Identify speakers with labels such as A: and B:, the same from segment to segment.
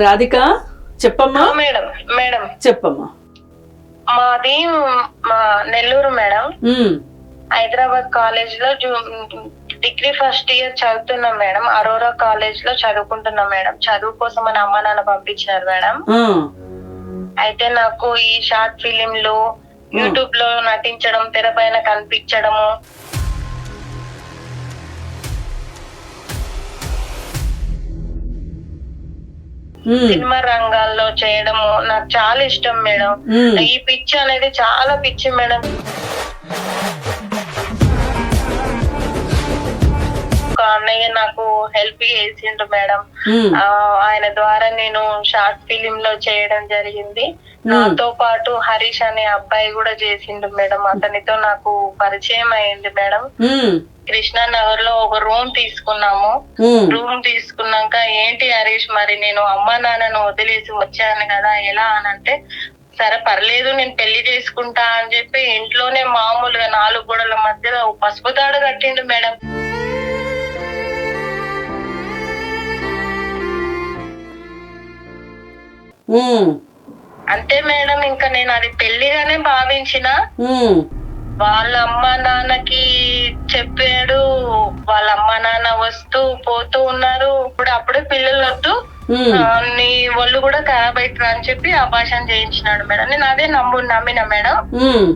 A: రాధిక చెప్పమ్మా.
B: Madam madam
A: చెప్పమ్మా.
B: మాది మా నెల్లూరు మేడం.
A: ఉమ్,
B: హైదరాబాద్ కాలేజ్ లో డిగ్రీ ఫస్ట్ ఇయర్ చదువుతున్నాం మేడం. అరోరా కాలేజ్ లో చదువుకుంటున్నాం మేడం. చదువు కోసం అని అమ్మ నాన్న పంపించారు మేడం.
A: ఆ,
B: అయితే నాకు ఈ షార్ట్ ఫిలింలు యూట్యూబ్ లో నటించడం, తెర పైన కనిపించడము,
A: ఉమ్,
B: సినిమా రంగాల్లో చేయడము నాకు చాలా ఇష్టం మేడం.
A: ఉమ్,
B: ఈ పిచ్చి అనేది చాలా పిచ్చి మేడం. ఒక అన్నయ్య నాకు హెల్ప్ చేసిండు మేడం.
A: ఉమ్,
B: ఆయన ద్వారా నేను షార్ట్ ఫిలిం లో చేయడం జరిగింది. నాతో పాటు హరీష్ అనే అబ్బాయి కూడా చేసిండు మేడం. అతనితో నాకు పరిచయం అయింది మేడం.
A: ఉమ్,
B: కృష్ణానగర్ లో ఒక రూమ్ తీసుకున్నాము.
A: ఉమ్,
B: రూమ్ తీసుకున్నాక ఏంటి హరీష్, మరి నేను అమ్మ నాన్నను వదిలేసి వచ్చాను కదా ఎలా అని అంటే, సరే పర్లేదు నేను పెళ్లి చేసుకుంటా అని చెప్పి ఇంట్లోనే మామూలుగా 4 గోడల మధ్యలో పసుపు తాడు కట్టిండు మేడం.
A: ఉమ్,
B: అంతే మేడం, ఇంకా నేను అది పెళ్లిగానే భావించిన.
A: ఉమ్,
B: వాళ్ళ అమ్మ నాన్నకి చెప్పాడు. వాళ్ళ అమ్మ నాన్న వస్తూ పోతూ ఉన్నారు. ఇప్పుడు అప్పుడే పిల్లలు వద్దు,
A: ఉమ్,
B: నీ ఒళ్ళు కూడా ఖరాబ్ అవుతుంది అని చెప్పి అబార్షన్ చేయించినాడు మేడం. నేను అదే నమ్మిన మేడం.
A: ఉమ్,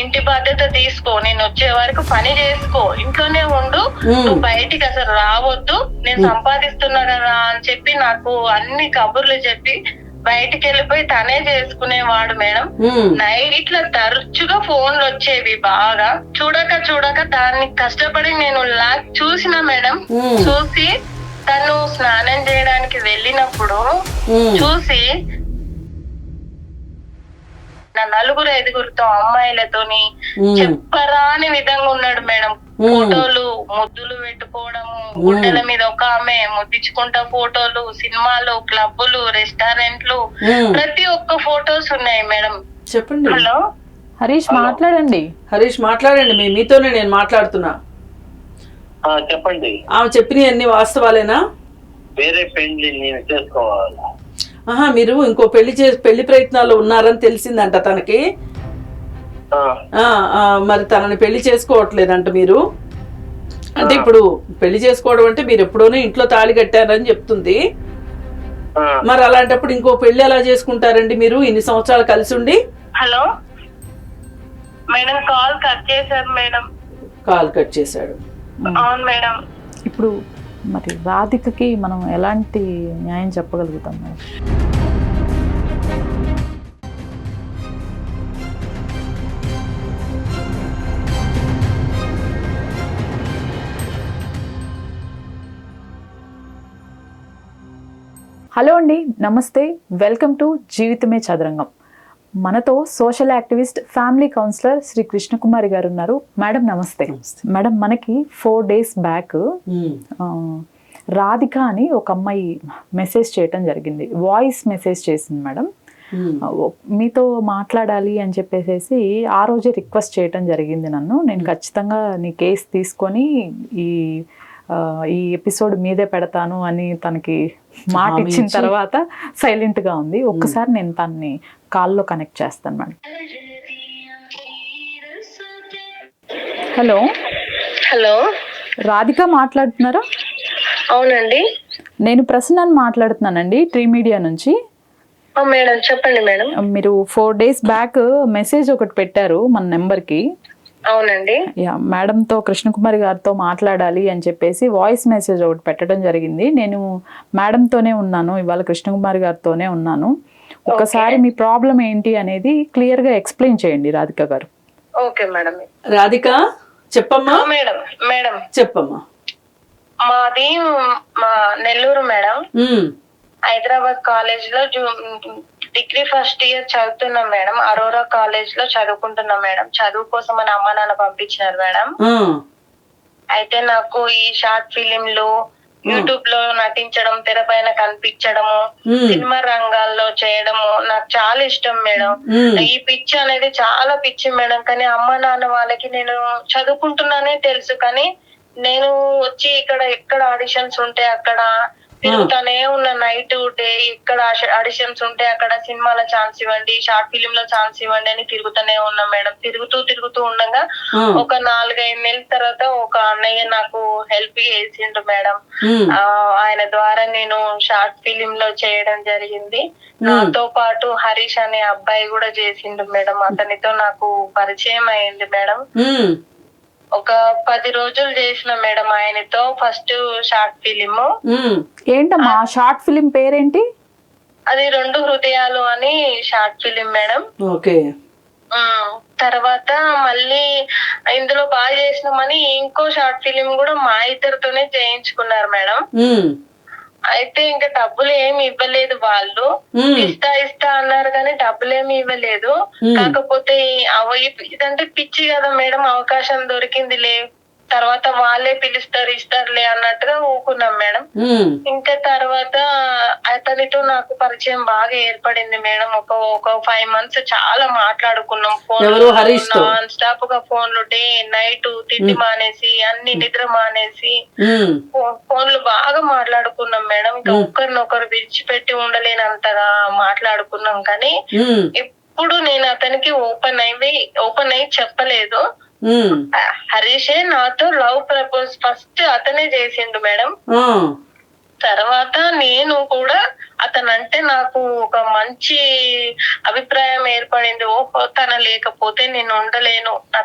B: ఇంటి బాధ్యత తీసుకో, నేను వచ్చే వరకు పని చేసుకో, ఇంట్లోనే ఉండు, నువ్వు బయటికి అసలు రావద్దు, నేను సంపాదిస్తున్నా కదా అని చెప్పి నాకు అన్ని కబుర్లు చెప్పి బయటికి వెళ్ళిపోయి తనే చేసుకునేవాడు మేడం. నైట్ ఇట్లా తరచుగా ఫోన్లు వచ్చేవి బాగా. చూడక దాన్ని కష్టపడి నేను చూసిన మేడం. చూసి తను స్నానం చేయడానికి వెళ్ళినప్పుడు చూసి నా 4-5 అమ్మాయిలతోని చెప్పరాని విధంగా ఉన్నాడు మేడం. ఫోటోలు ముద్దులు పెట్టుకోవడము, గుడ్డల మీద ఒక ఆమె ముద్దించుకుంటా ఫోటోలు, సినిమాలు, క్లబ్బులు, రెస్టారెంట్లు, ప్రతి ఒక్క ఫోటోస్ ఉన్నాయి మేడం.
A: చెప్పండి.
B: హలో
C: హరీష్ మాట్లాడండి.
A: హరీష్ మాట్లాడండి. మీతోనే నేను మాట్లాడుతున్నా.
D: చెప్పండి.
A: ఆమె చెప్పినవి అన్ని వాస్తవాలేనా?
D: వేరే పెళ్లి నేను చేసుకోవాలా?
A: ఆహా, మీరు ఇంకో పెళ్లి ప్రయత్నాలు ఉన్నారని తెలిసిందంట తనకి. మరి తనని పెళ్లి చేసుకోవట్లేదంట మీరు. అంటే ఇప్పుడు పెళ్లి చేసుకోవడం అంటే మీరు ఎప్పుడోనే ఇంట్లో తాళి కట్టారని చెప్తుంది. మరి అలాంటప్పుడు ఇంకో పెళ్లి ఎలా చేసుకుంటారండి మీరు ఇన్ని సంవత్సరాలు కలిసి ఉండి?
B: హలో మేడం, కాల్ కట్ చేశారు మేడం.
A: కాల్ కట్ చేశాడు.
B: అవును మేడం.
C: ఇప్పుడు మరి రాధికకి మనం ఎలాంటి న్యాయం చెప్పగలుగుతాం మేడం? హలో అండి, నమస్తే, వెల్కమ్ టు జీవితమే చదరంగం. మనతో social activist, family counsellor Shri Krishnakumari garu ఉన్నారు. మేడం నమస్తే. మేడం, మనకి 4 days బ్యాక్ రాధిక అని ఒక అమ్మాయి మెసేజ్ చేయటం జరిగింది. వాయిస్ మెసేజ్ చేసింది మేడం. మీతో మాట్లాడాలి అని చెప్పేసి ఆ రోజే రిక్వెస్ట్ చేయటం జరిగింది నన్ను. నేను ఖచ్చితంగా నీ కేసు తీసుకొని ఈ ఎపిసోడ్ మీదే పెడతాను అని తనకి మాట ఇచ్చిన తర్వాత సైలెంట్గా ఉంది. ఒక్కసారి నేను తనని కాల్లో కనెక్ట్ చేస్తాను మేడం. హలో
B: హలో
C: రాధిక మాట్లాడుతున్నారా?
B: అవునండి,
C: నేను ప్రసన్నాన్ని మాట్లాడుతున్నానండి, ట్రీ మీడియా నుంచి.
B: మేడం చెప్పండి మేడం.
C: మీరు 4 days బ్యాక్ మెసేజ్ ఒకటి పెట్టారు మన నెంబర్కి.
B: అవునండి.
C: మేడంతో, కృష్ణకుమారి గారితో మాట్లాడాలి అని చెప్పేసి వాయిస్ మెసేజ్ ఒకటి పెట్టడం జరిగింది. నేను మేడంతోనే ఉన్నాను, ఇవాళ కృష్ణకుమారి గారితోనే ఉన్నాను. ఒకసారి మీ ప్రాబ్లం ఏంటి అనేది క్లియర్గా ఎక్స్ప్లెయిన్ చేయండి రాధిక గారు.
B: Okay madam.
A: రాధిక చెప్పమ్మా.
B: మేడం మేడం
A: చెప్పమ్మా.
B: మాది నెల్లూరు మేడం. హైదరాబాద్ కాలేజ్ లో డిగ్రీ ఫస్ట్ ఇయర్ చదువుతున్నాం మేడం. అరోరా కాలేజ్ లో చదువుకుంటున్నాం మేడం. చదువు కోసం అని అమ్మ నాన్న పంపించారు మేడం. అయితే నాకు ఈ షార్ట్ ఫిలింలు యూట్యూబ్ లో నటించడం, తెర పైన కనిపించడము, సినిమా రంగాల్లో చేయడము నాకు చాలా ఇష్టం మేడం. ఈ పిచ్చి అనేది చాలా పిచ్చి మేడం. కానీ అమ్మ నాన్న వాళ్ళకి నేను చదువుకుంటున్నానే తెలుసు, కానీ నేను వచ్చి ఎక్కడ ఆడిషన్స్ ఉంటే అక్కడ తిరుగుతానే ఉన్న, నైట్ డే ఇక్కడ ఆడిషన్స్ ఉంటే అక్కడ సినిమాలో ఛాన్స్ ఇవ్వండి, షార్ట్ ఫిలిం లో ఛాన్స్ ఇవ్వండి అని తిరుగుతూనే ఉన్నా మేడం. తిరుగుతూ ఉండగా ఒక 4-5 నెలల తర్వాత ఒక అన్నయ్య నాకు హెల్ప్ చేసిండు మేడం. ఆయన ద్వారా నేను షార్ట్ ఫిలిం లో చేయడం జరిగింది. నాతో పాటు హరీష్ అనే అబ్బాయి కూడా చేసిండు మేడం. అతనితో నాకు పరిచయం అయింది మేడం. ఒక 10 రోజులు చేసిన మేడం ఆయనతో ఫస్ట్ షార్ట్ ఫిలిం.
C: ఏంటమ్మా షార్ట్ ఫిలిం పేరేంటి?
B: అది 2 హృదయాలు అని షార్ట్ ఫిలిం మేడం.
A: ఓకే.
B: తర్వాత మళ్ళీ ఇందులో బాగా చేసినామని ఇంకో షార్ట్ ఫిలిం కూడా మా ఇద్దరితోనే చేయించుకున్నారు మేడం. అయితే ఇంకా డబ్బులు ఏమి ఇవ్వలేదు వాళ్ళు. ఇస్తా అన్నారు కానీ డబ్బులు ఏమి ఇవ్వలేదు. కాకపోతే ఇదంటే పిచ్చి కదా మేడం, అవకాశం దొరికిందిలే, తర్వాత వాళ్ళే పిలుస్తారు ఇస్తారులే అన్నట్టుగా ఊకున్నాం మేడం. ఇంకా తర్వాత అతనితో నాకు పరిచయం బాగా ఏర్పడింది మేడం. ఒక 5 months చాలా మాట్లాడుకున్నాం. నాన్ స్టాప్ గా ఫోన్లు, డే నైట్, తిండి మానేసి అన్ని నిద్ర మానేసి ఫోన్లు బాగా మాట్లాడుకున్నాం మేడం. ఇంకా ఒకరినొకరు విడిచిపెట్టి ఉండలేనంతగా మాట్లాడుకున్నాం. కానీ ఎప్పుడు నేను అతనికి ఓపెన్ అయి చెప్పలేదు. హరీషే నాతో లవ్ ప్రపోజ్ ఫస్ట్ అతనే చేసిండు మేడం. తర్వాత నేను కూడా అతనంటే నాకు ఒక మంచి అభిప్రాయం ఏర్పడింది. తన లేకపోతే నేను ఉండలేను, నా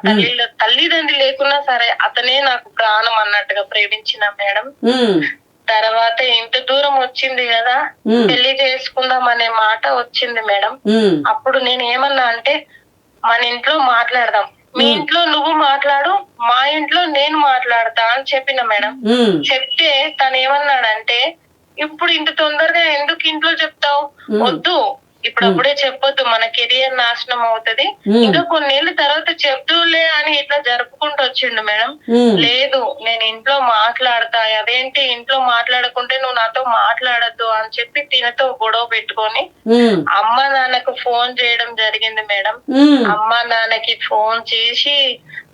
B: తల్లిదండ్రి లేకున్నా సరే అతనే నాకు ప్రాణం అన్నట్టుగా ప్రేమించిన మేడం. తర్వాత ఇంత దూరం వచ్చింది కదా, పెళ్లి చేసుకుందాం అనే మాట వచ్చింది మేడం. అప్పుడు నేను ఏమన్నా అంటే మన ఇంట్లో మాట్లాడదాం, మీ ఇంట్లో నువ్వు మాట్లాడు, మా ఇంట్లో నేను మాట్లాడతా అని చెప్పిన మేడం. చెప్తే తను ఏమన్నాడంటే, ఇప్పుడు ఇంత తొందరగా ఎందుకు ఇంట్లో చెప్తావు, వద్దు ఇప్పుడు అప్పుడే చెప్పొద్దు, మన కెరియర్ నాశనం అవుతది, ఇంకా కొన్నేళ్ల తర్వాత చెప్తూలే అని ఇట్లా జరుపుకుంటూ వచ్చిండు మేడం. లేదు నేను ఇంట్లో మాట్లాడతా, అదేంటి ఇంట్లో మాట్లాడకుంటే నువ్వు నాతో మాట్లాడద్దు అని చెప్పి తినతో గొడవ పెట్టుకొని అమ్మ నాన్నకు ఫోన్ చేయడం జరిగింది మేడం. అమ్మ నాన్నకి ఫోన్ చేసి,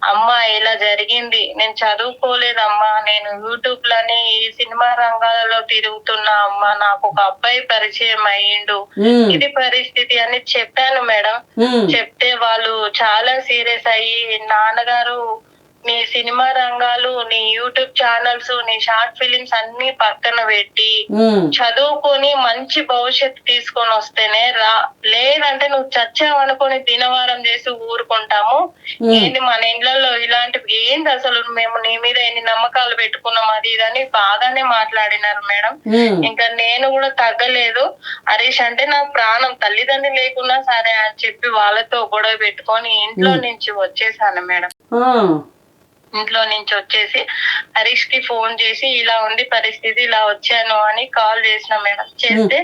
B: అమ్మా ఇలా జరిగింది, నేను చదువుకోలేదమ్మా, నేను యూట్యూబ్ లోని ఈ సినిమా రంగాలలో తిరుగుతున్నా అమ్మా, నాకు ఒక అబ్బాయి పరిచయం అయ్యిండు, ఇది పరిస్థితి అని చెప్పాను మేడం. చెప్తే వాళ్ళు చాలా సీరియస్ అయ్యి, నాన్నగారు నీ సినిమా రంగాలు, నీ యూట్యూబ్ ఛానల్స్, నీ షార్ట్ ఫిలిమ్స్ అన్ని పక్కన పెట్టి చదువుకొని మంచి భవిష్యత్తు తీసుకొని వస్తేనే రా, లేదంటే నువ్వు చచ్చావనుకొని దినవారం చేసి ఊరుకుంటాము. ఏంటి మన ఇండ్లలో ఇలాంటివి ఏంటి, అసలు మేము నీ మీద ఎన్ని నమ్మకాలు పెట్టుకున్నాం, అది ఇదని బాగానే మాట్లాడినారు మేడం. ఇంకా నేను కూడా తగ్గలేదు. హరీష్ అంటే నా ప్రాణం, తల్లిదండ్రులు లేకున్నా సరే అని చెప్పి వాళ్ళతో గొడవ పెట్టుకొని ఇంట్లో నుంచి వచ్చేసాను మేడం. ఇంట్లో నుంచి వచ్చేసి హరీష్ కి ఫోన్ చేసి ఇలా ఉంది పరిస్థితి, ఇలా వచ్చాను అని కాల్ చేసిన మేడం. చేస్తే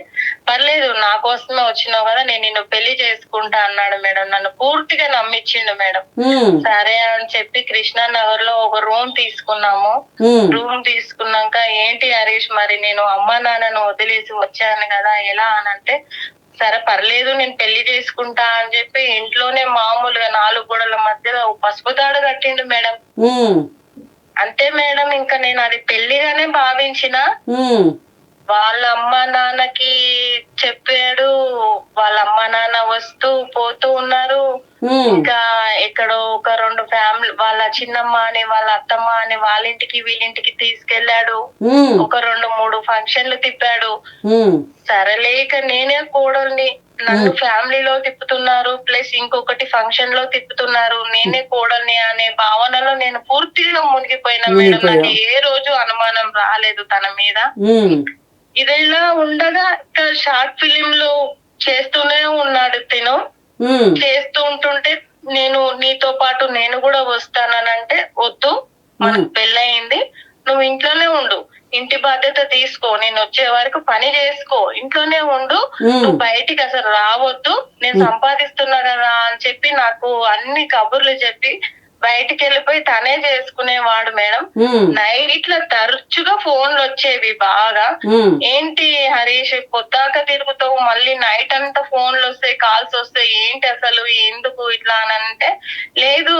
B: పర్లేదు నా కోసమే వచ్చినావు కదా, నేను నిన్ను పెళ్లి చేసుకుంటా అన్నాడు మేడం. నన్ను పూర్తిగా నమ్మించిండు మేడం. సరే అని చెప్పి కృష్ణానగర్ లో ఒక రూమ్ తీసుకున్నాము. రూమ్ తీసుకున్నాక ఏంటి హరీష్ మరి నేను అమ్మ నాన్నను వదిలేసి వచ్చాను కదా ఎలా అని అంటే, సరే పర్లేదు నేను పెళ్లి చేసుకుంటా అని చెప్పి ఇంట్లోనే మామూలుగా 4 గోడల మధ్యలో పసుపు తాడు కట్టిండు మేడం. అంతే మేడం, ఇంకా నేను అది పెళ్లిగానే భావించిన. వాళ్ళ అమ్మ నాన్నకి చెప్పాడు, వాళ్ళ అమ్మ నాన్న వస్తూ పోతూ ఉన్నారు. ఇంకా ఎక్కడో ఒక 2 ఫ్యామిలీ, వాళ్ళ చిన్నమ్మ అని వాళ్ళ అత్తమ్మ అని వాళ్ళ ఇంటికి వీళ్ళింటికి తీసుకెళ్లాడు. ఒక 2-3 ఫంక్షన్లు తిప్పాడు. సరేలేక నేనే కోడల్ని, నన్ను ఫ్యామిలీలో తిప్పుతున్నారు, ప్లస్ ఇంకొకటి ఫంక్షన్ లో తిప్పుతున్నారు, నేనే కోడల్ని అనే భావనలో నేను పూర్తిగా మునిగిపోయినా మేడం. నాకు ఏ రోజు అనుమానం రాలేదు తన మీద. ఇదిలా ఉండగా షార్ట్ ఫిలిం లో చేస్తూనే ఉన్నాడు తిను. చేస్తూ ఉంటుంటే నేను నీతో పాటు నేను కూడా వస్తానంటే, వద్దు మనకు పెళ్ళయింది, నువ్వు ఇంట్లోనే ఉండు, ఇంటి బాధ్యత తీసుకో, నేను వచ్చే వరకు పని చేసుకో, ఇంట్లోనే ఉండు, నువ్వు బయటికి అసలు రావద్దు, నేను సంపాదిస్తున్నా కదా అని చెప్పి నాకు అన్ని కబుర్లు చెప్పి బయటికి వెళ్ళిపోయి తనే చేసుకునేవాడు మేడం. నైట్ ఇట్లా తరచుగా ఫోన్లు వచ్చేవి బాగా. ఏంటి హరీష్ పొద్దాక తిరుగుతావు, మళ్ళీ నైట్ అంతా ఫోన్లు వస్తాయి, కాల్స్ వస్తాయి, ఏంటి అసలు ఎందుకు ఇట్లా అని అంటే, లేదు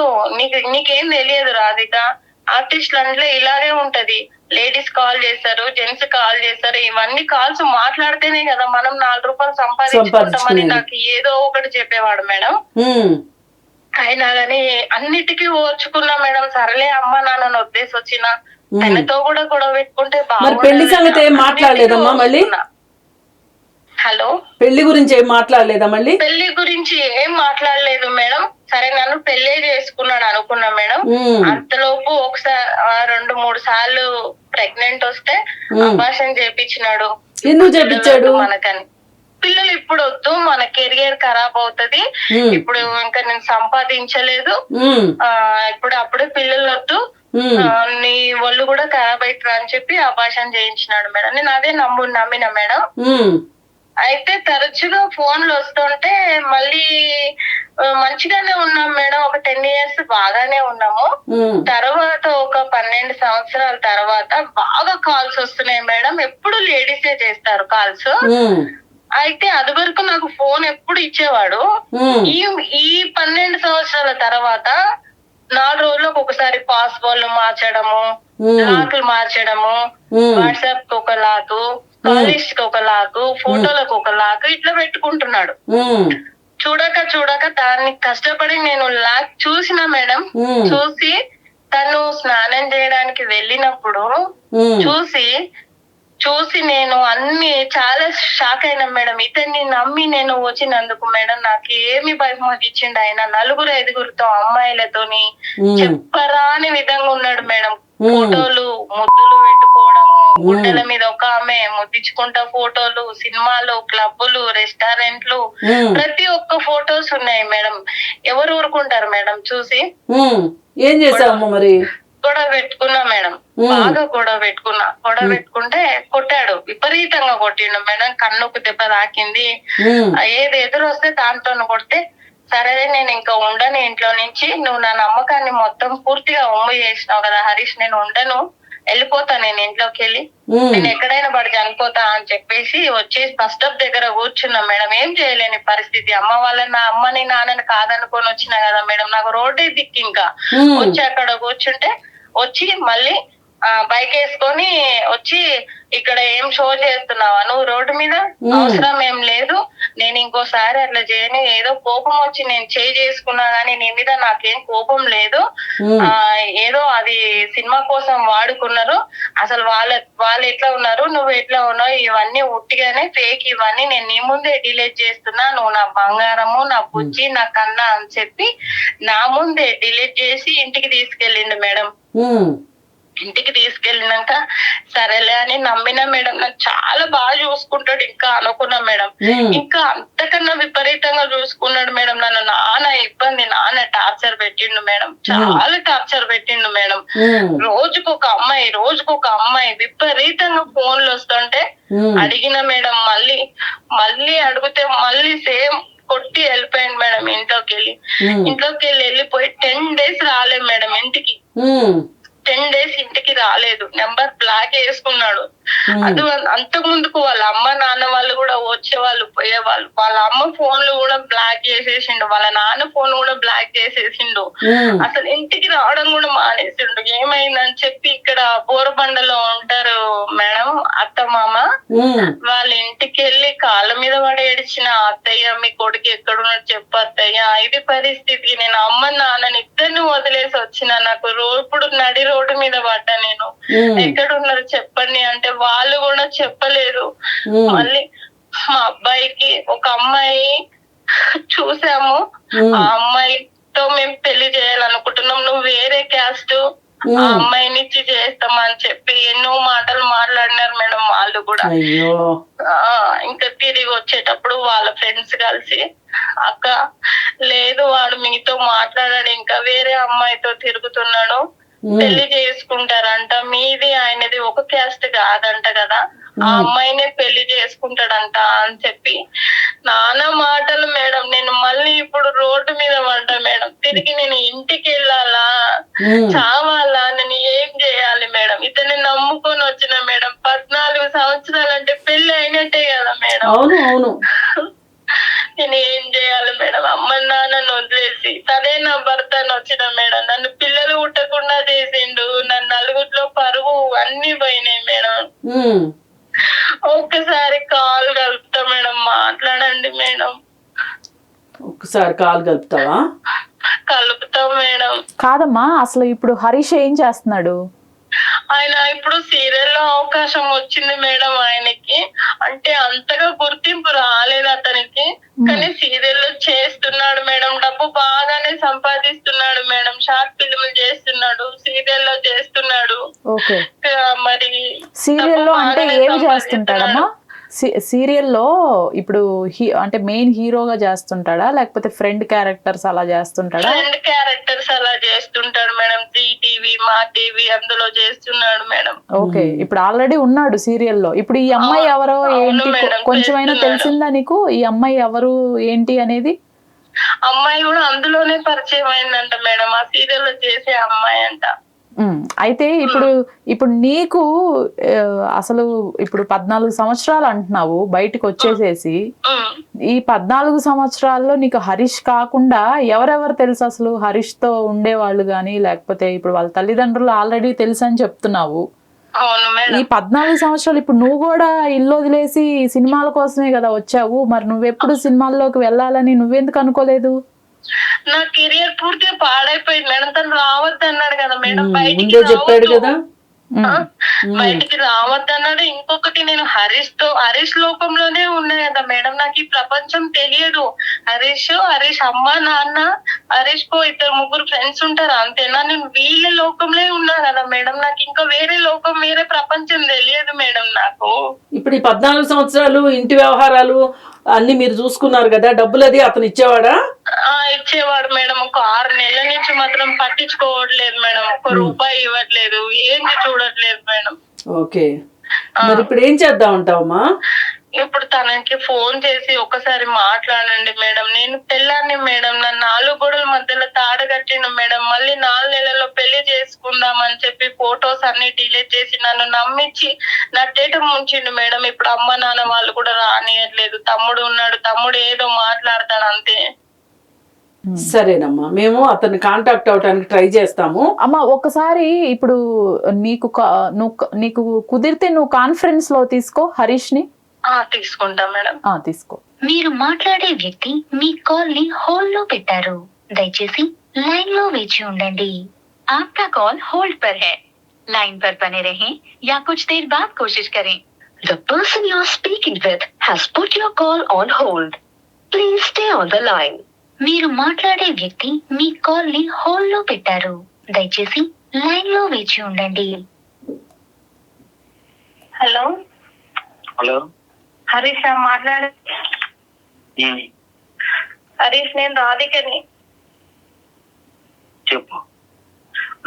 B: నీకేం తెలియదు రాధిక, ఆర్టిస్టులు అంటే ఇలాగే ఉంటది, లేడీస్ కాల్ చేస్తారు, జెంట్స్ కాల్ చేస్తారు, ఇవన్నీ కాల్స్ మాట్లాడితేనే కదా మనం 4 రూపాయలు సంపాదించుకుంటామని నాకు ఏదో ఒకటి చెప్పేవాడు మేడం. అయినా గానీ అన్నిటికీ ఓర్చుకున్నా మేడం. సరేలే అమ్మ నాన్నను వద్దేసి వచ్చిన, తనతో కూడా గొడవ పెట్టుకుంటే
A: పెళ్లి సంగతి ఏం మాట్లాడలేదమ్మా మళ్ళీ?
B: హలో,
A: పెళ్లి గురించి ఏం మాట్లాడలేదా మళ్ళీ?
B: పెళ్లి గురించి ఏం మాట్లాడలేదు మేడం. సరే నన్ను పెళ్లి చేసుకున్నాడు అనుకున్నా మేడం. అంతలోపు ఒకసారి 2-3 సార్లు ప్రెగ్నెంట్ వస్తే అబార్షన్ చేపించినాడు.
A: ఎందుకు చేపించాడు?
B: మనకని పిల్లలు ఇప్పుడు వద్దు, మన కెరియర్ ఖరాబ్ అవుతది, ఇప్పుడు ఇంకా నేను సంపాదించలేదు, ఇప్పుడు అప్పుడే పిల్లలు వద్దు, నీ ఒళ్ళు కూడా ఖరాబ్ అవుతుంది అని చెప్పి అబార్షన్ చేయించినాడు మేడం. నేను అదే నమ్మిన మేడం. అయితే తరచుగా ఫోన్లు వస్తుంటే మళ్ళీ మంచిగానే ఉన్నాం మేడం. ఒక 10 years బాగానే ఉన్నాము. తర్వాత ఒక 12 సంవత్సరాల తర్వాత బాగా కాల్స్ వస్తున్నాయి మేడం. ఎప్పుడు లేడీసే చేస్తారు కాల్స్. అయితే అది వరకు నాకు ఫోన్ ఎప్పుడు ఇచ్చేవాడు. ఈ 12 సంవత్సరాల తర్వాత 4 రోజులకు ఒకసారి పాస్వర్డ్లు మార్చడము, లాక్లు మార్చడము, వాట్సాప్ కి ఒక లాకు, కాలేజ్ కి ఒక లాకు, ఫోటోలకు ఒక లాకు, ఇట్లా పెట్టుకుంటున్నాడు. చూడక దాన్ని కష్టపడి నేను లాక్ చూసిన మేడం. తను స్నానం చేయడానికి వెళ్ళినప్పుడు చూసి నేను అన్ని చాలా షాక్ అయినా మేడం. ఇతన్ని నమ్మి నేను వచ్చినందుకు మేడం నాకు ఏమి బహుమతి ఇచ్చిండు ఆయన. 4-5 అమ్మాయిలతోని చెప్పరాని విధంగా ఉన్నాడు మేడం. ఫోటోలు, ముద్దులు పెట్టుకోవడము, గుండెల మీద ఒక ఆమె ముద్దించుకుంటా ఫోటోలు, సినిమాలు, క్లబ్బులు, రెస్టారెంట్లు, ప్రతి ఒక్క ఫోటోస్ ఉన్నాయి మేడం. ఎవరు ఊరుకుంటారు మేడం చూసి?
A: ఏం చేసావు మరి?
B: గొడవ పెట్టుకున్నా మేడం. బాగా గొడవ పెట్టుకుంటే కొట్టాడు, విపరీతంగా కొట్టిండు మేడం. కన్నుకు దెబ్బ తాకింది. ఏది ఎదురు వస్తే దాంతో కొడితే, సరే నేను ఇంకా ఉండను ఇంట్లో నుంచి, నువ్వు నా నమ్మకాన్ని మొత్తం పూర్తిగా ఒమ్ము చేసినావు కదా హరీష్, నేను ఉండను, వెళ్ళిపోతా నేను ఇంట్లోకి వెళ్ళి, నేను ఎక్కడైనా పడి చనిపోతా అని చెప్పేసి వచ్చేసి బస్ స్టాప్ దగ్గర కూర్చున్నా మేడం. ఏం చేయలేని పరిస్థితి. నా అమ్మని నాన్నని కాదనుకొని వచ్చినా కదా మేడం. నాకు రోడ్డే దిక్కు. ఇంకా వచ్చి అక్కడ కూర్చుంటే వచ్చి మళ్ళీ బైక్ వేసుకొని వచ్చి, ఇక్కడ ఏం షో చేస్తున్నావా నువ్వు రోడ్డు మీద? అవసరం ఏం లేదు, నేను ఇంకోసారి అట్లా చేయని, ఏదో కోపం వచ్చి నేను చేసుకున్నా గానీ నీ మీద నాకేం కోపం లేదు, ఏదో అది సినిమా కోసం వాడుకున్నారు, అసలు వాళ్ళు ఎట్లా ఉన్నారు, నువ్వు ఎట్లా ఉన్నావు, ఇవన్నీ ఉట్టిగానే ఫేక్, ఇవన్నీ నేను నీ ముందే డిలీట్ చేస్తున్నా, నువ్వు నా బంగారము, నా బుజ్జి, నా కన్నా అని చెప్పి నా ముందే డిలీట్ చేసి ఇంటికి తీసుకెళ్ళిండు మేడం. ఇంటికి తీసుకెళ్ళినాక సరేలే అని నమ్మినా మేడం. నాకు చాలా బాగా చూసుకుంటాడు ఇంకా అనుకున్నా మేడం. ఇంకా అంతకన్నా విపరీతంగా చూసుకున్నాడు మేడం. నన్ను నాన్న టార్చర్ పెట్టిండు మేడం. చాలా టార్చర్ పెట్టిండు మేడం. రోజుకొక అమ్మాయి విపరీతంగా ఫోన్లు వస్తుంటే అడిగిన మేడం. మళ్ళీ అడిగితే మళ్ళీ సేమ్ కొట్టి వెళ్ళిపోయింది మేడం. ఇంట్లోకి వెళ్ళిపోయి 10 days రాలేదు మేడం ఇంటికి. 10 days ఇంటికి రాలేదు. నెంబర్ బ్లాక్ వేసుకున్నాడు. అది అంతకు ముందుకు వాళ్ళ అమ్మ నాన్న వాళ్ళు కూడా వచ్చేవాళ్ళు పోయేవాళ్ళు. వాళ్ళ అమ్మ ఫోన్లు కూడా బ్లాక్ చేసేసిండు, వాళ్ళ నాన్న ఫోన్ కూడా బ్లాక్ చేసేసిండు. అసలు ఇంటికి రావడం కూడా మానేసిండు. ఏమైందని చెప్పి ఇక్కడ బోరబండలో ఉంటారు మేడం అత్త మామ, వాళ్ళ ఇంటికి వెళ్ళి కాళ్ళ మీద పడి ఏడిచిన, అత్తయ్య మీ కొడుకు ఎక్కడున్నాడు చెప్పు అత్తయ్య, ఇది పరిస్థితి, నేను అమ్మ నాన్నని ఇద్దరిని వదిలేసి వచ్చిన, నాకు ఇప్పుడు నడి రోడ్డు మీద పడ్డా, నేను ఎక్కడున్నారు చెప్పండి అంటే వాళ్ళు కూడా చెప్పలేరు. మళ్ళీ మా అబ్బాయికి ఒక అమ్మాయి చూసాము, ఆ అమ్మాయితో మేము పెళ్లి చేయాలనుకుంటున్నాం, నువ్వు వేరే క్యాస్ట్, ఆ అమ్మాయిని ఇచ్చి చేస్తామని చెప్పి ఎన్నో మాటలు మాట్లాడినారు మేడం వాళ్ళు కూడా. ఇంకా తిరిగి వచ్చేటప్పుడు వాళ్ళ ఫ్రెండ్స్ కలిసి, అక్క లేదు వాడు మీతో మాట్లాడాడు, ఇంకా వేరే అమ్మాయితో తిరుగుతున్నాడు, పెళ్లి చేసుకుంటారంట, మీది ఆయనది ఒక క్యాస్ట్ కాదంట కదా, ఆ అమ్మాయినే పెళ్లి చేసుకుంటాడంట అని చెప్పి నానా మాటలు మేడం. నేను మళ్ళీ ఇప్పుడు రోడ్డు మీద పడ్డా మేడం. తిరిగి నేను ఇంటికి వెళ్ళాలా, చావాలా, నేను ఏం చేయాలి మేడం? ఇతన్ని నమ్ముకొని వచ్చిన మేడం. 14 సంవత్సరాలు అంటే పెళ్లి అయినట్టే కదా మేడం.
A: అవును అవును.
B: నేను ఏం చేయాలి మేడం? అమ్మ నాన్నను వదిలేసి తనే నా భర్త అని వచ్చిన మేడం. నన్ను పిల్లలు పుట్టకుండా చేసిండు. నన్ను నలుగురిలో పరువు అన్ని పోయినాయి మేడం. ఒక్కసారి కాల్ కలుపుతా మేడం, మాట్లాడండి మేడం.
A: ఒక్కసారి కాల్ కలుపుతావా?
B: కలుపుతా మేడం.
C: కాదమ్మా, అసలు ఇప్పుడు హరీష్ ఏం చేస్తున్నాడు?
B: ఆయన ఇప్పుడు సీరియల్లో అవకాశం వచ్చింది మేడం ఆయనకి. అంటే అంతగా గుర్తింపు రాలేదు అతనికి, కానీ సీరియల్లో చేస్తున్నాడు మేడం. డబ్బు బాగానే సంపాదిస్తున్నాడు మేడం. షార్ట్ ఫిల్మ్ చేస్తున్నాడు, సీరియల్లో చేస్తున్నాడు.
C: ఓకే,
B: మరి
C: సీరియల్లో అంటే ఏమి చేస్తుంటాడమ్మా? సీరియల్లో ఇప్పుడు అంటే మెయిన్ హీరోగా చేస్తుంటాడా, లేకపోతే ఫ్రెండ్ క్యారెక్టర్స్ అలా చేస్తుంటాడా?
B: ఫ్రెండ్ క్యారెక్టర్స్ అలా చేస్తుంటాడు మేడం. జీ టీవీ, మా టీవీ అందులో చేస్తున్నాడు మేడం.
C: ఓకే, ఇప్పుడు ఆల్రెడీ ఉన్నాడు సీరియల్లో. ఇప్పుడు ఈ అమ్మాయి ఎవరో ఏంటి కొంచెమైనా తెలిసిందా నీకు? ఈ అమ్మాయి ఎవరు ఏంటి అనేది?
B: అమ్మాయి కూడా అందులోనే పరిచయం అయిందంట మేడం, ఆ సీరియల్లో చేసే అమ్మాయి అంట.
C: అయితే ఇప్పుడు నీకు అసలు ఇప్పుడు 14 సంవత్సరాలు అంటున్నావు బయటకు వచ్చేసేసి, ఈ 14 సంవత్సరాల్లో నీకు హరీష్ కాకుండా ఎవరెవరు తెలుసు అసలు? హరీష్ తో ఉండేవాళ్ళు గాని, లేకపోతే ఇప్పుడు వాళ్ళ తల్లిదండ్రులు ఆల్రెడీ తెలుసు అని చెప్తున్నావు. ఈ 14 సంవత్సరాలు ఇప్పుడు నువ్వు కూడా ఇల్లు వదిలేసి సినిమాల కోసమే కదా వచ్చావు. మరి నువ్వెప్పుడు సినిమాల్లోకి వెళ్ళాలని నువ్వెందుకు అనుకోలేదు?
B: నా కెరియర్ పూర్తిగా పాడైపోయింది మేడం. తను రావద్దు అన్నాడు కదా మేడం, బయటికి
A: చెప్పాడు కదా,
B: బయటికి రావద్దన్నాడు. ఇంకొకటి, నేను హరీష్ లోకంలోనే ఉన్నా కదా మేడం. నాకు ఈ ప్రపంచం తెలియదు. హరీష్ అమ్మ నాన్న, హరీష్ కో 2-3 ఫ్రెండ్స్ ఉంటారు అంతేనా? నేను వీళ్ళ లోకంలో ఉన్నా కదా మేడం. నాకు ఇంకా వేరే లోకం, వేరే ప్రపంచం తెలియదు మేడం నాకు.
A: ఇప్పుడు ఈ 14 సంవత్సరాలు ఇంటి వ్యవహారాలు అన్ని మీరు చూసుకున్నారు కదా, డబ్బులు అది అతను ఇచ్చేవాడా?
B: ఇచ్చేవాడు మేడం. ఒక 6 నెలల నుంచి మాత్రం పట్టించుకోవట్లేదు మేడం. 1 రూపాయి ఇవ్వట్లేదు, ఏంది చూడట్లేదు మేడం.
A: ఓకే, మరి ఇప్పుడు ఏం చేద్దాం అంటావమ్మా?
B: ఇప్పుడు తనకి ఫోన్ చేసి ఒకసారి మాట్లాడండి మేడం. నేను పెళ్ళాన్ని మేడం, నన్ను 4 గోడల మధ్యలో తాడగట్టిండు మేడం. మళ్ళీ 4 నెలల్లో పెళ్లి చేసుకుందామని చెప్పి ఫొటోస్ అన్ని డిలీట్ చేసి నన్ను నమ్మించి నట్టేట ముంచిండు మేడం. ఇప్పుడు అమ్మ నాన్న వాళ్ళు కూడా రానియట్లేదు. తమ్ముడు ఉన్నాడు, తమ్ముడు ఏదో మాట్లాడతాడు అంతే.
A: సరేనమ్మా, మేము అతన్ని కాంటాక్ట్ అవడానికి ట్రై చేస్తాము.
C: అమ్మ, ఒకసారి ఇప్పుడు నీకు కుదిరితే నువ్వు కాన్ఫరెన్స్ లో తీసుకో హరీష్ ని.
B: తీసుకుంటా మేడం.
C: తీసుకో.
E: మీరు మాట్లాడే వ్యక్తి మీ కాల్ ని హోల్డ్ లో పెట్టారు. దయచేసి लाइन लो वेची ఉండండి. आपका कॉल होल्ड पर है. लाइन पर बने रहें या कुछ देर बाद कोशिश करें. The person you are speaking with has put your call on hold. Please stay on the line. మీరు మాట్లాడే వ్యక్తి మీ కాల్ ని హోల్డ్ లో పెట్టారు. దయచేసి లైన్ లో వేచి ఉండండి.
B: హలో
D: హలో,
B: హరీష్ మాట్లాడే. హరీష్, నేను రాధికని.
D: చెప్పు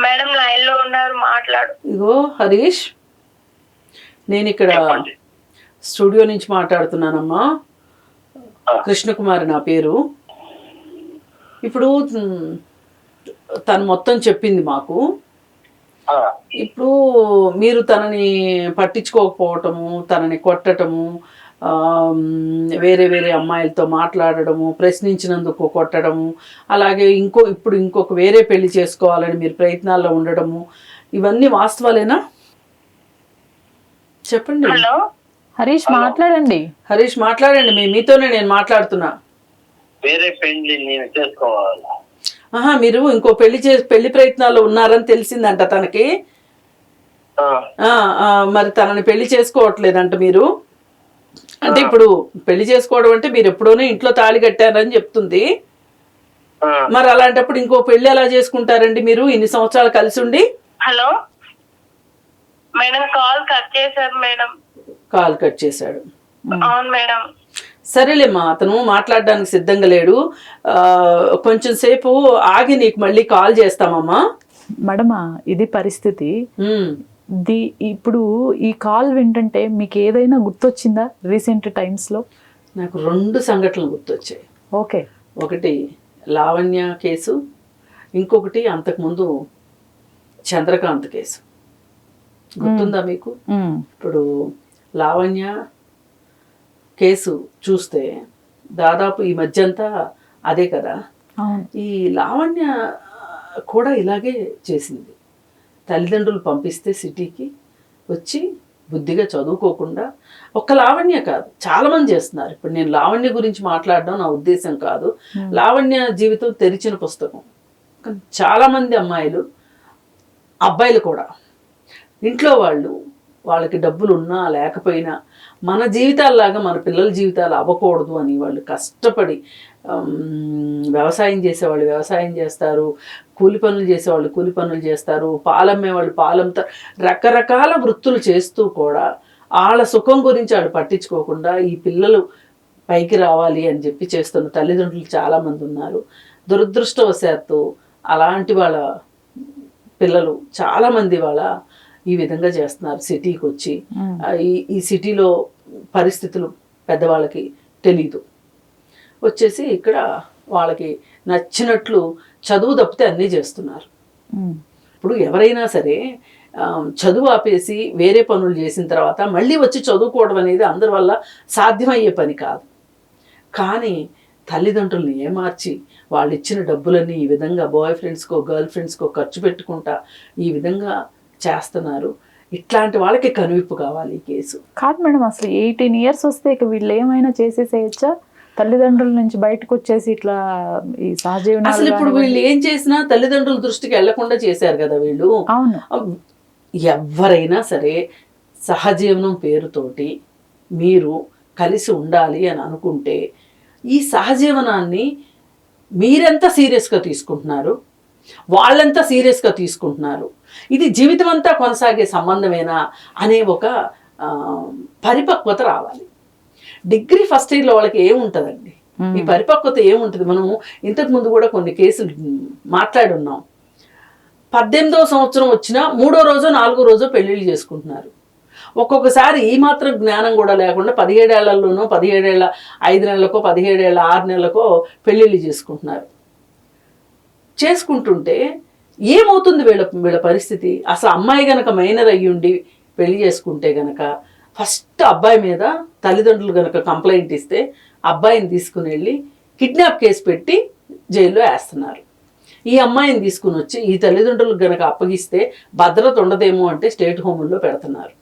B: మేడం లైన్ లో ఉన్నారు, మాట్లాడు.
A: ఇగో హరీష్, నేను ఇక్కడ స్టూడియో నుంచి మాట్లాడుతున్నానమ్మా. కృష్ణకుమారి నా పేరు. ఇప్పుడు తను మొత్తం చెప్పింది మాకు. ఇప్పుడు మీరు తనని పట్టించుకోకపోవటము, తనని కొట్టటము, వేరే వేరే అమ్మాయిలతో మాట్లాడడము, ప్రశ్నించినందుకు కొట్టడము, అలాగే ఇంకొక వేరే పెళ్లి చేసుకోవాలని మీరు ప్రయత్నాల్లో ఉండడము, ఇవన్నీ వాస్తవాలేనా? చెప్పండి.
B: హలో
C: హరీష్ మాట్లాడండి.
A: హరీష్ మాట్లాడండి, మీతోనే నేను మాట్లాడుతున్నా.
D: వేరే పెళ్లి నేను చేసుకోవాలా?
A: మీరు ఇంకో పెళ్లి ప్రయత్నాల్లో ఉన్నారని తెలిసిందంట తనకి. మరి తనని పెళ్లి చేసుకోవట్లేదంట మీరు. అంటే ఇప్పుడు పెళ్లి చేసుకోవడం అంటే మీరు ఎప్పుడోనే ఇంట్లో తాళి కట్టారని చెప్తుంది. మరి అలాంటప్పుడు ఇంకో పెళ్లి ఎలా చేసుకుంటారండి మీరు ఇన్ని సంవత్సరాలు కలిసి ఉండి?
B: హలో మేడం, కాల్ కట్ చేశారు మేడం.
A: కాల్ కట్ చేశాడు.
B: అవును మేడం.
A: సరేలేమ్మా, అతను మాట్లాడడానికి సిద్ధంగా లేడు. కొంచెం సేపు ఆగి నీకు మళ్ళీ కాల్ చేస్తామమ్మా.
C: మేడమా, ఇది పరిస్థితి. ఇప్పుడు ఈ కాల్ వింటుంటే మీకు ఏదైనా గుర్తొచ్చిందా రీసెంట్ టైమ్స్ లో?
A: నాకు 2 సంఘటనలు గుర్తొచ్చాయి.
C: ఓకే.
A: ఒకటి లావణ్య కేసు, ఇంకొకటి అంతకుముందు చంద్రకాంత్ కేసు. గుర్తుందా మీకు? ఇప్పుడు లావణ్య కేసు చూస్తే దాదాపు ఈ మధ్య అంతా అదే కదా. ఈ లావణ్య కూడా ఇలాగే చేసింది. తల్లిదండ్రులు పంపిస్తే సిటీకి వచ్చి బుద్ధిగా చదువుకోకుండా, ఒక్క లావణ్య కాదు చాలామంది చేస్తున్నారు. ఇప్పుడు నేను లావణ్య గురించి మాట్లాడడం నా ఉద్దేశం కాదు. లావణ్య జీవితం తెరిచిన పుస్తకం. కానీ చాలామంది అమ్మాయిలు, అబ్బాయిలు కూడా ఇంట్లో వాళ్ళకి డబ్బులు ఉన్నా లేకపోయినా మన జీవితాల్లాగా మన పిల్లల జీవితాలు అవ్వకూడదు అని వాళ్ళు కష్టపడి వ్యవసాయం చేసేవాళ్ళు వ్యవసాయం చేస్తారు, కూలి పనులు చేసేవాళ్ళు కూలి పనులు చేస్తారు, పాలమ్మే వాళ్ళు పాలమ్ముతారు, రకరకాల వృత్తులు చేస్తూ కూడా వాళ్ళ సుఖం గురించి వాళ్ళు పట్టించుకోకుండా ఈ పిల్లలు పైకి రావాలి అని చెప్పి చేస్తున్న తల్లిదండ్రులు చాలామంది ఉన్నారు. దురదృష్టవశాత్తు అలాంటి వాళ్ళ పిల్లలు చాలామంది ఈ విధంగా చేస్తున్నారు. సిటీకి వచ్చి ఈ సిటీలో పరిస్థితులు పెద్దవాళ్ళకి తెలీదు, వచ్చేసి ఇక్కడ వాళ్ళకి నచ్చినట్లు చదువు తప్పితే అన్నీ చేస్తున్నారు. ఇప్పుడు ఎవరైనా సరే చదువు ఆపేసి వేరే పనులు చేసిన తర్వాత మళ్ళీ వచ్చి చదువుకోవడం అనేది అందరి వల్ల సాధ్యమయ్యే పని కాదు. కానీ తల్లిదండ్రుల్ని ఏమార్చి వాళ్ళు ఇచ్చిన డబ్బులన్నీ ఈ విధంగా బాయ్ ఫ్రెండ్స్కో గర్ల్ ఫ్రెండ్స్కో ఖర్చు పెట్టుకుంటా ఈ విధంగా చేస్తున్నారు. ఇట్లాంటి వాళ్ళకి కనువిప్పు కావాలి ఈ కేసు.
C: కాదు మేడం, అసలు 18 years వస్తే ఇక వీళ్ళు ఏమైనా చేసేసేయచ్చా? తల్లిదండ్రుల నుంచి బయటకు వచ్చేసి ఇట్లా ఈ సహజీవనం
A: అసలు ఇప్పుడు వీళ్ళు ఏం చేసినా తల్లిదండ్రుల దృష్టికి వెళ్లకుండా చేశారు కదా వీళ్ళు.
C: అవును.
A: ఎవరైనా సరే సహజీవనం పేరుతోటి మీరు కలిసి ఉండాలి అని అనుకుంటే ఈ సహజీవనాన్ని మీరెంత సీరియస్గా తీసుకుంటున్నారు, వాళ్ళంతా సీరియస్గా తీసుకుంటున్నారు, ఇది జీవితం అంతా కొనసాగే సంబంధమేనా అనే ఒక పరిపక్వత రావాలి. డిగ్రీ ఫస్ట్ ఇయర్లో వాళ్ళకి ఏముంటుందండి, ఈ పరిపక్వత ఏముంటుంది? మనము ఇంతకుముందు కూడా కొన్ని కేసులు మాట్లాడున్నాం. 18వ సంవత్సరం వచ్చినా 3వ రోజో 4వ రోజో పెళ్ళిళ్ళు చేసుకుంటున్నారు. ఒక్కొక్కసారి ఈ మాత్రం జ్ఞానం కూడా లేకుండా 17 ఏళ్లలోనో 17 ఏళ్ళ 5 నెలలకో 17 ఏళ్ళ 6 నెలలకో పెళ్ళిళ్ళు చేసుకుంటున్నారు. చేసుకుంటుంటే ఏమవుతుంది వీళ్ళ పరిస్థితి? అసలు అమ్మాయి గనక మైనర్ అయ్యుండి పెళ్లి చేసుకుంటే గనక ఫస్ట్ అబ్బాయి మీద తల్లిదండ్రులు గనక కంప్లైంట్ ఇస్తే అబ్బాయిని తీసుకుని వెళ్ళి కిడ్నాప్ కేసు పెట్టి జైల్లో వేస్తున్నారు. ఈ అమ్మాయిని తీసుకుని వచ్చి ఈ తల్లిదండ్రులకు గనక అప్పగిస్తే భద్రత ఉండదేమో అంటే స్టేట్ హోముల్లో పెడుతున్నారు.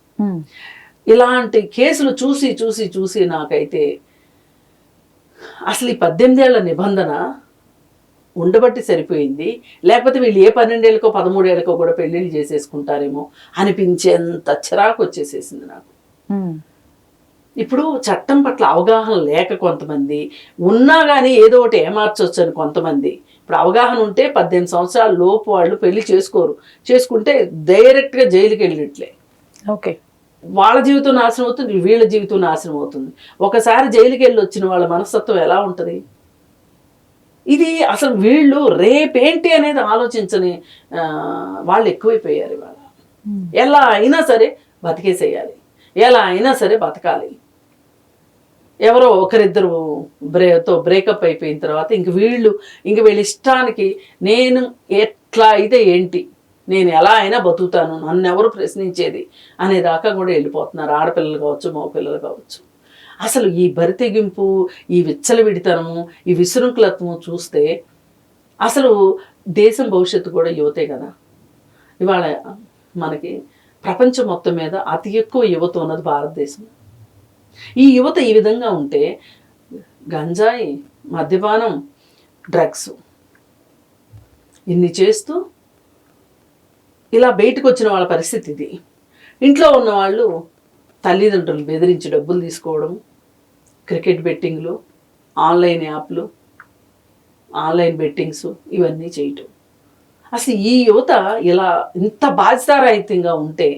A: ఇలాంటి కేసులు చూసి చూసి చూసి నాకైతే అసలు ఈ 18 ఏళ్ల నిబంధన ఉండబట్టి సరిపోయింది, లేకపోతే వీళ్ళు ఏ 12 ఏళ్ళకో 13 ఏళ్ళకో కూడా పెళ్ళిళ్ళు చేసేసుకుంటారేమో అనిపించేంత చిరాకు వచ్చేసేసింది నాకు. ఇప్పుడు చట్టం పట్ల అవగాహన లేక కొంతమంది, ఉన్నా కానీ ఏదో ఒకటి ఏమార్చొచ్చు అని కొంతమంది. ఇప్పుడు అవగాహన ఉంటే 18 సంవత్సరాల లోపు వాళ్ళు పెళ్లి చేసుకోరు, చేసుకుంటే డైరెక్ట్గా జైలుకి వెళ్ళినట్లే.
C: ఓకే,
A: వాళ్ళ జీవితం నాశనం అవుతుంది, వీళ్ళ జీవితం నాశనం అవుతుంది. ఒకసారి జైలుకి వెళ్ళి వచ్చిన వాళ్ళ మనస్తత్వం ఎలా ఉంటుంది? ఇది అసలు వీళ్ళు రేపేంటి అనేది ఆలోచించని వాళ్ళు ఎక్కువైపోయారు ఇవాళ. ఎలా అయినా సరే బతికేసేయాలి, ఎలా అయినా సరే బతకాలి. ఎవరో ఒకరిద్దరు బ్రేకప్ అయిపోయిన తర్వాత ఇంక వీళ్ళ ఇష్టానికి నేను ఎట్లా అయితే ఏంటి, నేను ఎలా అయినా బతుకుతాను, నన్ను ఎవరు ప్రశ్నించేది అనేదాకా కూడా వెళ్ళిపోతున్నారు. ఆడపిల్లలు కావచ్చు, మగపిల్లలు కావచ్చు. అసలు ఈ బరితెగింపు, ఈ విచ్చలవిడితనము, ఈ విశృంఖలత్వము చూస్తే అసలు దేశం భవిష్యత్తు కూడా యువతే కదా. ఇవాళ మనకి ప్రపంచం మొత్తం మీద అతి ఎక్కువ యువత ఉన్నది భారతదేశం. ఈ యువత ఈ విధంగా ఉంటే గంజాయి, మద్యపానం, డ్రగ్స్ ఇన్ని చేస్తూ ఇలా బయటకు వచ్చిన వాళ్ళ పరిస్థితి ఇది. ఇంట్లో ఉన్న వాళ్ళు తల్లిదండ్రులు బెదిరించి డబ్బులు తీసుకోవడం, క్రికెట్ బెట్టింగ్లు, ఆన్లైన్ యాప్లు, ఆన్లైన్ బెట్టింగ్స్ ఇవన్నీ చేయటం. అసలు ఈ యువత ఇలా ఇంత బాధ్యతారహితంగా ఉంటే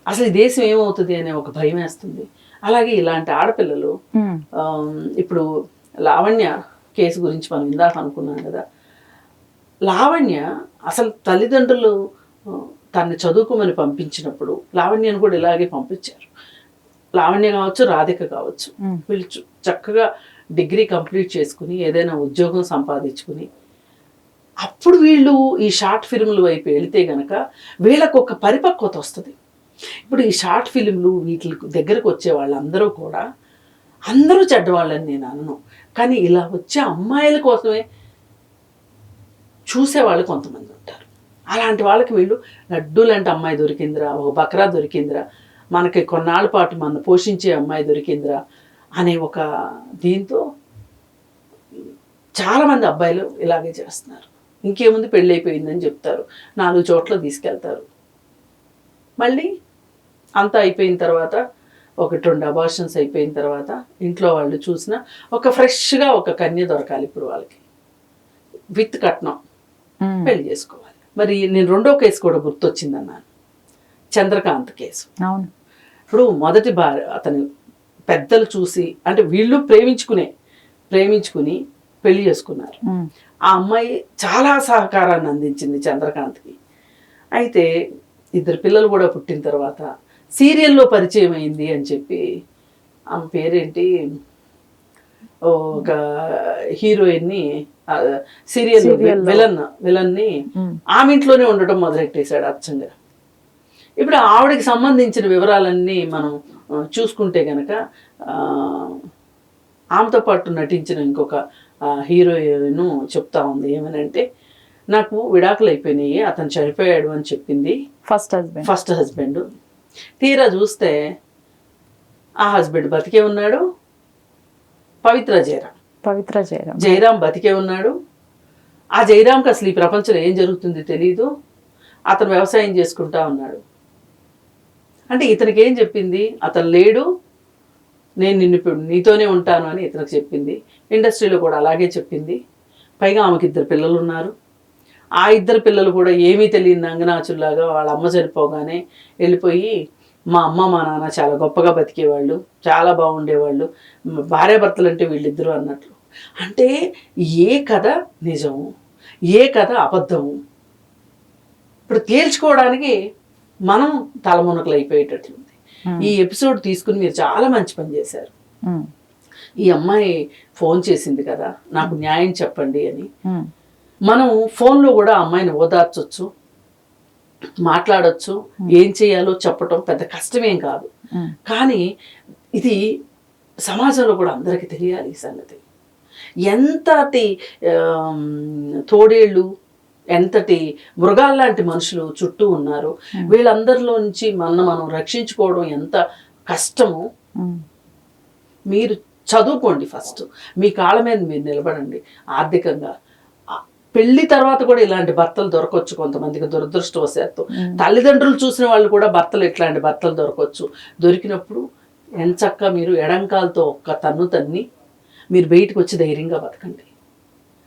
A: అసలు ఈ దేశం ఏమవుతుంది అనే ఒక భయం వేస్తుంది. అలాగే ఇలాంటి ఆడపిల్లలు, ఇప్పుడు లావణ్య కేసు గురించి మనం ఇందాక అనుకున్నాం కదా. లావణ్య అసలు తల్లిదండ్రులు తనని చదువుకోమని పంపించినప్పుడు లావణ్యను కూడా ఇలాగే పంపించారు. లావణ్య కావచ్చు, రాధిక కావచ్చు, వీళ్ళు చక్కగా డిగ్రీ కంప్లీట్ చేసుకుని ఏదైనా ఉద్యోగం సంపాదించుకుని అప్పుడు వీళ్ళు ఈ షార్ట్ ఫిల్మ్ల వైపు వెళితే గనక వీళ్ళకు ఒక పరిపక్వత వస్తుంది. ఇప్పుడు ఈ షార్ట్ ఫిల్మ్లు వీటి దగ్గరకు వచ్చే వాళ్ళందరూ కూడా అందరూ చెడ్డవాళ్ళని నేను అనను, కానీ ఇలా వచ్చే అమ్మాయిల కోసమే చూసేవాళ్ళు కొంతమంది ఉంటారు. అలాంటి వాళ్ళకి వీళ్ళు లడ్డు లాంటి అమ్మాయి దొరికిందిరా, ఒక బక్రా దొరికిందిరా, మనకి కొన్నాళ్ళ పాటు మన పోషించే అమ్మాయి దొరికిందిరా అనే ఒక దీంతో చాలామంది అబ్బాయిలు ఇలాగే చేస్తున్నారు. ఇంకేముంది పెళ్ళి అయిపోయిందని చెప్తారు, 4 చోట్ల తీసుకెళ్తారు. మళ్ళీ అంతా అయిపోయిన తర్వాత 1-2 అబార్షన్స్ అయిపోయిన తర్వాత ఇంట్లో వాళ్ళు చూసిన ఒక ఫ్రెష్గా ఒక కన్య దొరకాలి ఇప్పుడు వాళ్ళకి, విత్ కట్నం పెళ్లి చేసుకోవాలి. మరి నేను 2వ కేసు కూడా గుర్తొచ్చింది అన్నాను, చంద్రకాంత్ కేసు.
C: అవును.
A: ఇప్పుడు మొదటి భార్య అతను పెద్దలు చూసి, అంటే వీళ్ళు ప్రేమించుకుని పెళ్లి చేసుకున్నారు. ఆ అమ్మాయి చాలా సహకారాన్ని అందించింది చంద్రకాంత్కి. అయితే 2 పిల్లలు కూడా పుట్టిన తర్వాత సీరియల్లో పరిచయం అయింది అని చెప్పి, ఆమె పేరేంటి, ఒక హీరోయిన్ని సీరియల్ విలన్ని ఆమె ఇంట్లోనే ఉండటం మొదలెట్టేశాడు అచ్చంగా. ఇప్పుడు ఆవిడకి సంబంధించిన వివరాలన్నీ మనం చూసుకుంటే గనక ఆమెతో పాటు నటించిన ఇంకొక హీరోయిన్ చెప్తా ఉంది ఏమనంటే, నాకు విడాకులు అయిపోయినాయి, అతను చనిపోయాడు అని చెప్పింది ఫస్ట్ హస్బెండ్. తీరా చూస్తే ఆ హస్బెండ్ బతికే ఉన్నాడు, పవిత్ర జయరాం బతికే ఉన్నాడు. ఆ జయరాంకి అసలు ఈ ప్రపంచంలో ఏం జరుగుతుంది తెలియదు, అతను వ్యవసాయం చేసుకుంటా ఉన్నాడు. అంటే ఇతనికి ఏం చెప్పింది, అతను లేడు, నేను నీతోనే ఉంటాను అని ఇతనికి చెప్పింది. ఇండస్ట్రీలో కూడా అలాగే చెప్పింది. పైగా ఆమెకి 2 పిల్లలు ఉన్నారు. ఆ 2 పిల్లలు కూడా ఏమీ తెలియని నంగనాచుల్లాగా వాళ్ళ అమ్మ చనిపోగానే వెళ్ళిపోయి, మా అమ్మ మా నాన్న చాలా గొప్పగా బతికేవాళ్ళు, చాలా బాగుండేవాళ్ళు, భార్యాభర్తలు అంటే వీళ్ళిద్దరూ అన్నట్లు. అంటే ఏ కథ నిజము, ఏ కథ అబద్ధము ఇప్పుడు తేల్చుకోవడానికి మనం తలమునకలు అయిపోయేటట్లుంది. ఈ ఎపిసోడ్ తీసుకుని మీరు చాలా మంచి పని చేశారు. ఈ అమ్మాయి ఫోన్ చేసింది కదా, నాకు న్యాయం చెప్పండి అని. మనం ఫోన్లో కూడా అమ్మాయిని ఓదార్చొచ్చు, మాట్లాడొచ్చు, ఏం చేయాలో చెప్పటం పెద్ద కష్టమేం కాదు. కానీ ఇది సమాజంలో కూడా అందరికీ తెలియాలి ఈ సంగతి. ఎంతటి తోడేళ్ళు, ఎంతటి మృగాల్లాంటి మనుషులు చుట్టూ ఉన్నారు. వీళ్ళందరిలో నుంచి మనం రక్షించుకోవడం ఎంత కష్టమో. మీరు చదువుకోండి, ఫస్ట్ మీ కాళ్ళ మీద మీరు నిలబడండి ఆర్థికంగా. పెళ్లి తర్వాత కూడా ఇలాంటి భర్తలు దొరకవచ్చు కొంతమందికి, దురదృష్టవశాత్తు. తల్లిదండ్రులు చూసిన వాళ్ళు కూడా ఇట్లాంటి భర్తలు దొరకవచ్చు. దొరికినప్పుడు ఎంచక్కా మీరు ఎడంకాలతో ఒక్క తన్ను తన్ని మీరు బయటకు వచ్చి ధైర్యంగా బతకండి.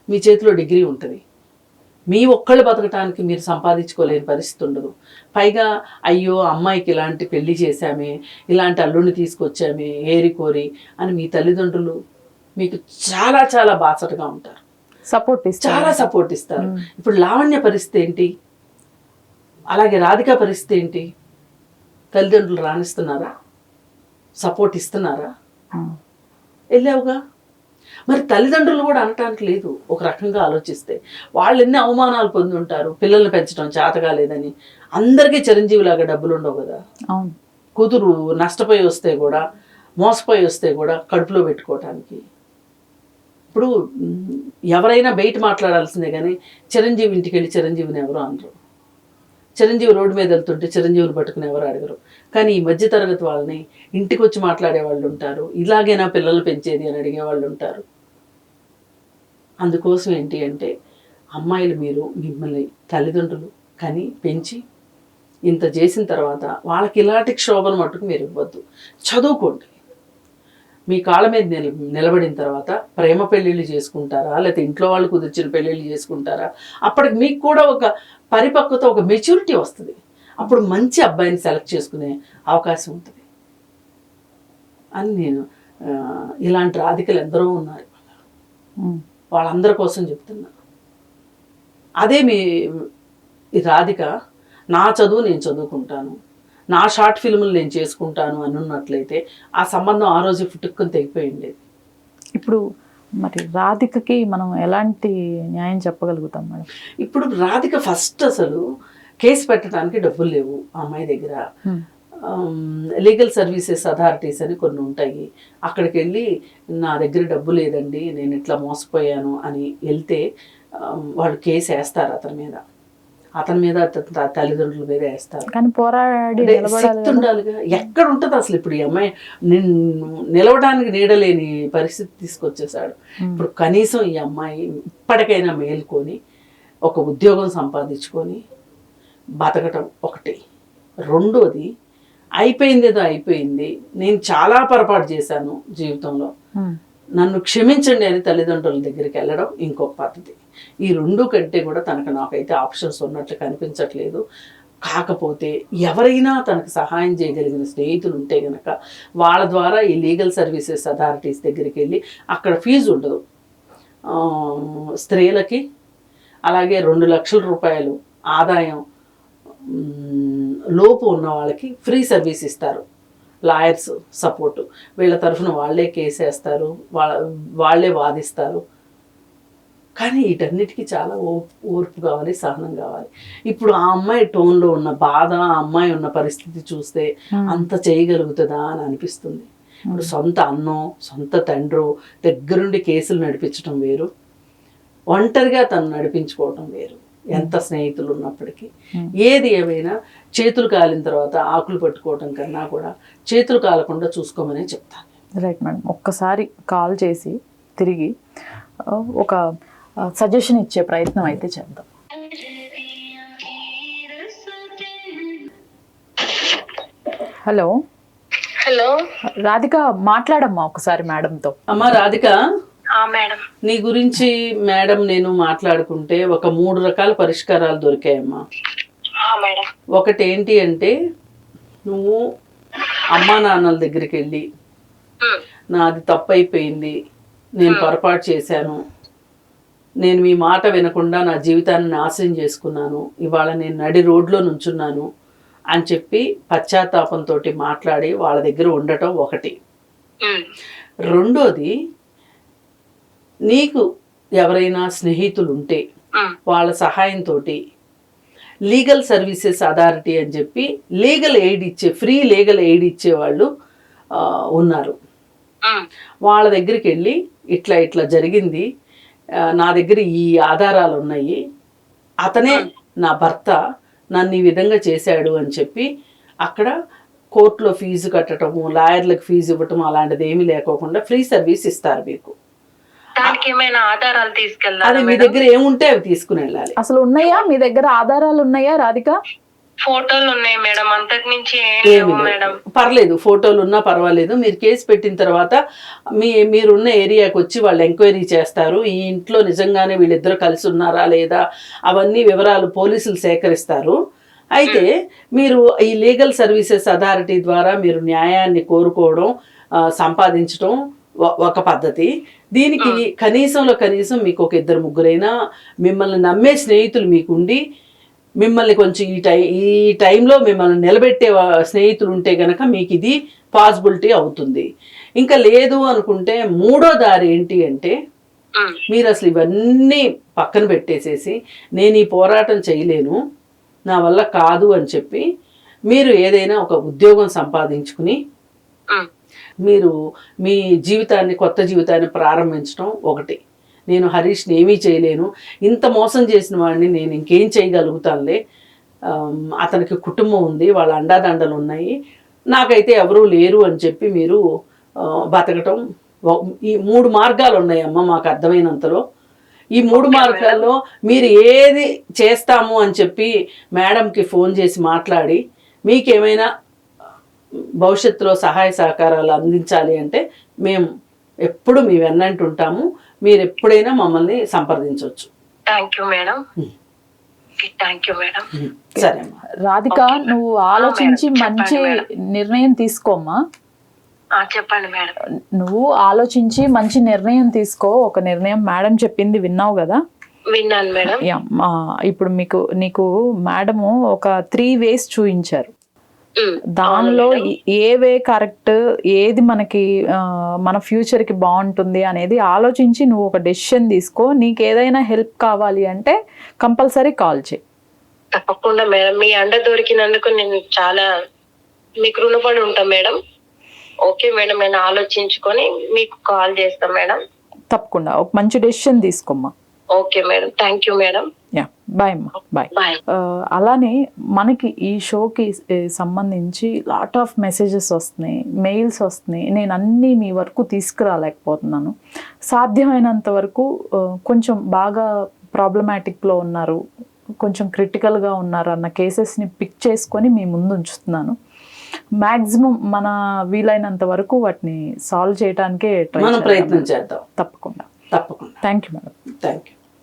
A: మీ చేతిలో డిగ్రీ ఉంటుంది, మీ ఒక్కళ్ళు బతకటానికి మీరు సంపాదించుకోలేని పరిస్థితి ఉండదు. పైగా అయ్యో అమ్మాయికి ఇలాంటి పెళ్లి చేశామే, ఇలాంటి అల్లుడిని తీసుకొచ్చామే ఏరి కోరి అని మీ తల్లిదండ్రులు మీకు చాలా చాలా బాసటగా ఉంటారు, చాలా సపోర్ట్ ఇస్తారు. ఇప్పుడు లావణ్య పరిస్థితి ఏంటి, అలాగే రాధిక పరిస్థితి ఏంటి? తల్లిదండ్రులు రాణిస్తున్నారా, సపోర్ట్ ఇస్తున్నారా? వెళ్ళావుగా. మరి తల్లిదండ్రులు కూడా అనటానికి లేదు. ఒక రకంగా ఆలోచిస్తే వాళ్ళు ఎన్ని అవమానాలు పొంది ఉంటారు, పిల్లల్ని పెంచడం చేతగా లేదని. అందరికీ చిరంజీవిలాగా డబ్బులు ఉండవు కదా. కూతురు నష్టపోయి వస్తే కూడా, మోసపోయి వస్తే కూడా కడుపులో పెట్టుకోవటానికి. ఇప్పుడు ఎవరైనా బయట మాట్లాడాల్సిందే కానీ చిరంజీవి ఇంటికి వెళ్ళి చిరంజీవిని ఎవరు అనరు. చిరంజీవి రోడ్డు మీద వెళ్తుంటే చిరంజీవిని పట్టుకుని ఎవరు అడగరు. కానీ ఈ మధ్య తరగతి వాళ్ళని ఇంటికి వచ్చి మాట్లాడే వాళ్ళు ఉంటారు, ఇలాగైనా పిల్లలు పెంచేది అని అడిగే వాళ్ళు ఉంటారు. అందుకోసం ఏంటి అంటే, అమ్మాయిలు మీరు మిమ్మల్ని తల్లిదండ్రులు కని పెంచి ఇంత చేసిన తర్వాత వాళ్ళకి ఇలాంటి క్షోభను మట్టుకు మీరు ఇవ్వద్దు. చదువుకోండి. మీ కాళ్ళ మీద నిలబడిన తర్వాత ప్రేమ పెళ్ళిళ్ళు చేసుకుంటారా, లేకపోతే ఇంట్లో వాళ్ళు కుదిర్చిన పెళ్ళిళ్ళు చేసుకుంటారా, అప్పటికి మీకు కూడా ఒక పరిపక్వత, ఒక మెచ్యూరిటీ వస్తుంది. అప్పుడు మంచి అబ్బాయిని సెలెక్ట్ చేసుకునే అవకాశం ఉంటుంది అని నేను ఇలాంటి రాధికలు ఎందరో ఉన్నారు, వాళ్ళందరి కోసం చెప్తున్నా. అదే మీ రాధిక, నా చదువు నేను చదువుకుంటాను, నా షార్ట్ ఫిల్ములు నేను చేసుకుంటాను అని ఉన్నట్లయితే ఆ సంబంధం ఆ రోజు పుట్టుకొని తెగిపోయి ఉండేది.
C: ఇప్పుడు మరి రాధికకి మనం ఎలాంటి న్యాయం చెప్పగలుగుతాం మేడం?
A: ఇప్పుడు రాధిక ఫస్ట్ అసలు కేసు పెట్టడానికి డబ్బులు లేవు ఆ అమ్మాయి దగ్గర. లీగల్ సర్వీసెస్ అథారిటీస్ అని కొన్ని ఉంటాయి, అక్కడికి వెళ్ళి నా దగ్గర డబ్బు లేదండి నేను ఇట్లా మోసపోయాను అని వెళ్తే వాళ్ళు కేసు వేస్తారు అతని మీద తల్లిదండ్రుల మీద వేస్తారు.
C: కానీ పోరాడి
A: శక్తి ఉండాలిగా. ఎక్కడ ఉంటుంది అసలు ఇప్పుడు ఈ అమ్మాయి నిలవడానికి నీడలేని పరిస్థితి తీసుకొచ్చేసాడు. ఇప్పుడు కనీసం ఈ అమ్మాయి ఇప్పటికైనా మేల్కొని ఒక ఉద్యోగం సంపాదించుకొని బతకటం ఒకటి. రెండోది, అయిపోయిందేదో అయిపోయింది, నేను చాలా పొరపాటు చేశాను జీవితంలో, నన్ను క్షమించండి అని తల్లిదండ్రుల దగ్గరికి వెళ్ళడం ఇంకొక పద్ధతి. ఈ రెండు కంటే కూడా నాకైతే ఆప్షన్స్ ఉన్నట్లు కనిపించట్లేదు. కాకపోతే ఎవరైనా తనకు సహాయం చేయగలిగిన స్నేహితులు ఉంటే గనక వాళ్ళ ద్వారా ఈ లీగల్ సర్వీసెస్ అథారిటీస్ దగ్గరికి వెళ్ళి, అక్కడ ఫీజు ఉండదు స్త్రీలకి, అలాగే 2 లక్షల రూపాయలు ఆదాయం లోపు ఉన్న వాళ్ళకి ఫ్రీ సర్వీస్ ఇస్తారు. లాయర్స్ సపోర్టు, వీళ్ళ తరఫున వాళ్ళే కేసు వేస్తారు, వాళ్ళే వాదిస్తారు. కానీ వీటన్నిటికీ చాలా ఓర్పు కావాలి, సహనం కావాలి. ఇప్పుడు ఆ అమ్మాయి టోన్లో ఉన్న బాధ, ఆ అమ్మాయి ఉన్న పరిస్థితి చూస్తే అంత చేయగలుగుతుందా అని అనిపిస్తుంది. ఇప్పుడు సొంత అన్నో సొంత తండ్రో దగ్గరుండి కేసులు నడిపించడం వేరు, ఒంటరిగా తను నడిపించుకోవటం వేరు, ఎంత స్నేహితులు ఉన్నప్పటికీ. ఏది ఏమైనా చేతులు కాలిన తర్వాత ఆకులు పట్టుకోవటం కన్నా కూడా చేతులు కాలకుండా చూసుకోమనే చెప్తాను.
C: రైట్ మేడం, ఒక్కసారి కాల్ చేసి తిరిగి ఒక సజెషన్ ఇచ్చే ప్రయత్నం అయితే చేద్దాం. హలో
B: హలో
C: రాధిక, మాట్లాడమ్మా ఒకసారి మేడంతో.
A: అమ్మా రాధిక,
B: మేడం,
A: నీ గురించి మేడం నేను మాట్లాడుకుంటే ఒక 3 రకాల పరిష్కారాలు దొరికాయమ్మా.
B: మేడం,
A: ఒకటి ఏంటి అంటే, నువ్వు అమ్మా నాన్నల దగ్గరికి వెళ్ళి నాది తప్పు అయిపోయింది, నేను పొరపాటు చేశాను, నేను మీ మాట వినకుండా నా జీవితాన్ని నాశనం చేసుకున్నాను, ఇవాళ నేను నడి రోడ్లో నుంచున్నాను అని చెప్పి పశ్చాత్తాపంతో మాట్లాడి వాళ్ళ దగ్గర ఉండటం ఒకటి. రెండోది, నీకు ఎవరైనా స్నేహితులు ఉంటే వాళ్ళ సహాయంతో లీగల్ సర్వీసెస్ అథారిటీ అని చెప్పి లీగల్ ఎయిడ్ ఇచ్చే, ఫ్రీ లీగల్ ఎయిడ్ ఇచ్చే వాళ్ళు ఉన్నారు. వాళ్ళ దగ్గరికి వెళ్ళి ఇట్లా ఇట్లా జరిగింది, నా దగ్గర ఈ ఆధారాలు ఉన్నాయి, అతనే నా భర్త నన్ను ఈ విధంగా చేశాడు అని చెప్పి అక్కడ కోర్టులో ఫీజు కట్టడము, లాయర్లకు ఫీజు ఇవ్వటం అలాంటిది ఏమీ లేకోకుండా ఫ్రీ సర్వీస్ ఇస్తారు మీకు.
B: దానికి ఏమైనా ఆధారాలు
A: అది
B: తీసుకెళ్ళాలి?
A: మీ దగ్గర ఏముంటే అవి తీసుకుని వెళ్ళాలి.
C: అసలు ఉన్నాయా మీ దగ్గర ఆధారాలు ఉన్నాయా రాధిక?
B: ఫోటోలు ఉన్నాయి మేడం, అంతకు మించి ఏం
A: ఏమి
B: లేవు
A: లేదు.
B: మేడం.
A: పర్లేదు, ఫోటోలు ఉన్నా పర్వాలేదు. మీరు కేసు పెట్టిన తర్వాత మీరున్న ఏరియాకి వచ్చి వాళ్ళు ఎంక్వైరీ చేస్తారు. ఈ ఇంట్లో నిజంగానే వీళ్ళిద్దరూ కలిసి ఉన్నారా లేదా అవన్నీ వివరాలు పోలీసులు సేకరిస్తారు. అయితే మీరు ఈ లీగల్ సర్వీసెస్ అథారిటీ ద్వారా మీరు న్యాయాన్ని కోరుకోవడం, సంపాదించడం ఒక పద్ధతి. దీనికి కనీసంలో కనీసం మీకు ఒక 2-3 మిమ్మల్ని నమ్మే స్నేహితులు మీకుండి, మిమ్మల్ని కొంచెం ఈ టైంలో మిమ్మల్ని నిలబెట్టే స్నేహితులు ఉంటే గనక మీకు ఇది పాసిబిలిటీ అవుతుంది. ఇంకా లేదు అనుకుంటే మూడో దారి ఏంటి అంటే, మీరు అసలు ఇవన్నీ పక్కన పెట్టేసేసి నేను ఈ పోరాటం చేయలేను, నా వల్ల కాదు అని చెప్పి మీరు ఏదైనా ఒక ఉద్యోగం సంపాదించుకుని మీరు మీ జీవితాన్ని, కొత్త జీవితాన్ని ప్రారంభించడం ఒకటి. నేను హరీష్ని ఏమీ చేయలేను, ఇంత మోసం చేసిన వాడిని నేను ఇంకేం చేయగలుగుతానులే, అతనికి కుటుంబం ఉంది, వాళ్ళ అండాదండలు ఉన్నాయి, నాకైతే ఎవరూ లేరు అని చెప్పి మీరు బతకటం. ఈ 3 మార్గాలు ఉన్నాయమ్మా మాకు అర్థమైనంతలో. ఈ 3 మార్గాల్లో మీరు ఏది చేస్తాము అని చెప్పి మేడంకి ఫోన్ చేసి మాట్లాడి మీకేమైనా భవిష్యత్తులో సహాయ సహకారాలు అందించాలి అంటే మేము ఎప్పుడు మీ వెన్నంటి ఉంటాము, మీరు ఎప్పుడైనా మమ్మల్ని సంప్రదించవచ్చు.
B: Thank you madam. Thank you madam.
A: సరే అమ్మా.
C: రాధిక, నువ్వు ఆలోచించి మంచి నిర్ణయం తీసుకోమ్మా.
B: చెప్పండి మేడం.
C: నువ్వు ఆలోచించి మంచి నిర్ణయం తీసుకో. ఒక నిర్ణయం మేడం చెప్పింది విన్నావు కదా?
B: విన్నాను మేడం.
C: ఇప్పుడు నీకు మేడము ఒక 3 ways చూపించారు. దానిలో ఏవే కరెక్ట్, ఏది మనకి మన ఫ్యూచర్కి బాగుంటుంది అనేది ఆలోచించి నువ్వు ఒక డెసిషన్ తీసుకో. నీకు ఏదైనా హెల్ప్ కావాలి అంటే కంపల్సరీ కాల్ చేయి.
B: తప్పకుండా మేడం, మీ అండ దొరికినందుకు నేను చాలా మీకు రుణపడి ఉంటాం మేడం. ఓకే మేడం, నేను ఆలోచించుకొని మీకు కాల్ చేస్తాం మేడం.
C: తప్పకుండా ఒక మంచి డెసిషన్ తీసుకోమ్మా.
B: Okay madam, thank you madam.
C: Ya, bye అమ్మా, బాయ్.
B: బాయ్.
C: అలానే మనకి ఈ షోకి సంబంధించి లాట్ ఆఫ్ మెసేజెస్ వస్తున్నాయి, మెయిల్స్ వస్తున్నాయి. నేను అన్నీ మీ వరకు తీసుకురాలేకపోతున్నాను. సాధ్యమైనంత వరకు కొంచెం బాగా ప్రాబ్లమాటిక్లో ఉన్నారు, కొంచెం క్రిటికల్గా ఉన్నారు అన్న కేసెస్ని పిక్ చేసుకొని మీ ముందు ఉంచుతున్నాను. మ్యాక్సిమం మన వీలైనంత వరకు వాటిని సాల్వ్ చేయడానికే
A: ప్రయత్నం చేద్దాం.
C: తప్పకుండా.
A: తప్పకుండా.
C: Thank you madam.
A: Thank you.